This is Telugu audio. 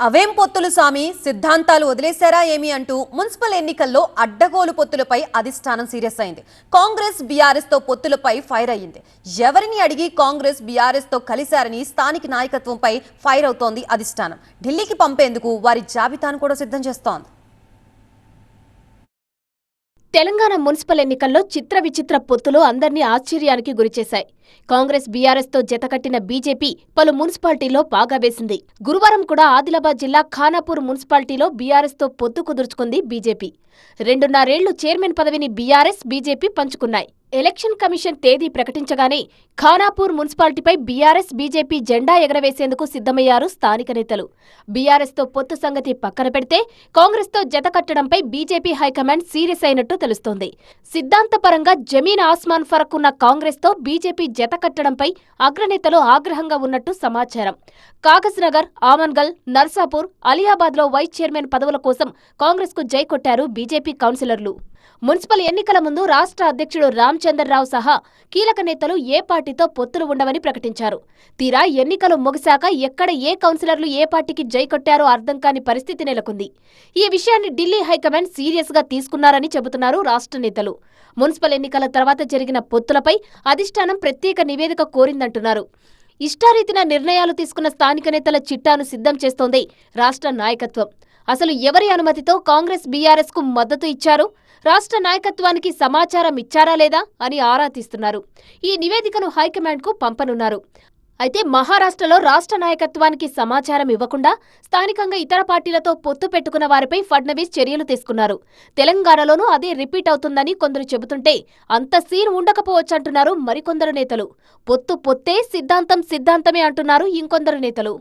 అవేం పొత్తులు సామి సిద్ధాంతాలు వదిలేశారా ఏమి అంటూ మున్సిపల్ ఎన్నికల్లో అడ్డగోలు పొత్తులపై అధిష్టానం సీరియస్ అయింది. కాంగ్రెస్ బీఆర్ఎస్ తో పొత్తులపై ఫైర్ అయ్యింది. ఎవరిని అడిగి కాంగ్రెస్ బీఆర్ఎస్ తో కలిశారని స్థానిక నాయకత్వంపై ఫైర్ అవుతోంది అధిష్టానం. ఢిల్లీకి పంపేందుకు వారి జాబితాను కూడా సిద్ధం చేస్తోంది. తెలంగాణ మున్సిపల్ ఎన్నికల్లో చిత్ర విచిత్ర పొత్తులు అందర్నీ ఆశ్చర్యానికి గురిచేశాయి. కాంగ్రెస్ బీఆర్ఎస్ తో జతకట్టిన బీజేపీ పలు మున్సిపాలిటీల్లో పాగా వేసింది. గురువారం కూడా ఆదిలాబాద్ జిల్లా ఖానాపూర్ మున్సిపాలిటీలో బీఆర్ఎస్ తో పొత్తు కుదుర్చుకుంది బీజేపీ. 2.5 ఏళ్లు చైర్మన్ పదవిని బీఆర్ఎస్, బీజేపీ పంచుకున్నాయి. ఎలక్షన్ కమిషన్ తేదీ ప్రకటించగానే ఖానాపూర్ మున్సిపాలిటీపై బీఆర్ఎస్, బీజేపీ జెండా ఎగరవేసేందుకు సిద్ధమయ్యారు స్థానిక నేతలు. బీఆర్ఎస్ తో పొత్తు సంగతి పక్కన పెడితే కాంగ్రెస్ తో జతకట్టడంపై బీజేపీ హైకమాండ్ సీరియస్ అయినట్టు తెలుస్తోంది. సిద్ధాంతపరంగా జమీన్ ఆస్మాన్ ఫరక్ ఉన్న కాంగ్రెస్ తో బీజేపీ జతకట్టడంపై అగ్రనేతలు ఆగ్రహంగా ఉన్నట్టు సమాచారం. కాగజ్నగర్, ఆమన్గల్, నర్సాపూర్, అలియాబాద్ లో వైస్ చైర్మన్ పదవుల కోసం కాంగ్రెస్ కు జై కొట్టారు బీజేపీ కౌన్సిలర్లు. మున్సిపల్ ఎన్నికల ముందు రాష్ట్ర అధ్యక్షుడు రామచంద్రరావు సహా కీలక నేతలు ఏ పార్టీతో పొత్తులు ఉండవని ప్రకటించారు. తీరా ఎన్నికలు ముగిశాక ఎక్కడ ఏ కౌన్సిలర్లు ఏ పార్టీకి జై కొట్టారో అర్థం కాని పరిస్థితి నెలకొంది. ఈ విషయాన్ని ఢిల్లీ హైకమాండ్ సీరియస్ గా తీసుకున్నారని చెబుతున్నారు రాష్ట్ర నేతలు. మున్సిపల్ ఎన్నికల తర్వాత జరిగిన పొత్తులపై అధిష్టానం ప్రత్యేక నివేదిక కోరిందంటున్నారు. ఇష్టారీతిన నిర్ణయాలు తీసుకున్న స్థానిక నేతల చిట్టాను సిద్ధం చేస్తోంది రాష్ట్ర నాయకత్వం. అసలు ఎవరి అనుమతితో కాంగ్రెస్ బీఆర్ఎస్ కు మద్దతు ఇచ్చారు, రాష్ట్ర నాయకత్వానికి సమాచారం ఇచ్చారా లేదా అని ఆరా తీస్తున్నారు. ఈ నివేదికను హైకమాండ్ కు పంపనున్నారు. అయితే మహారాష్ట్రలో రాష్ట్ర నాయకత్వానికి సమాచారం ఇవ్వకుండా స్థానికంగా ఇతర పార్టీలతో పొత్తు పెట్టుకున్న వారిపై ఫడ్నవీస్ చర్యలు తీసుకున్నారు. తెలంగాణలోనూ అదే రిపీట్ అవుతుందని కొందరు చెబుతుంటే అంత సీన్ ఉండకపోవచ్చంటున్నారు మరికొందరు నేతలు. పొత్తు పొత్తే, సిద్ధాంతం సిద్ధాంతమే అంటున్నారు ఇంకొందరు నేతలు.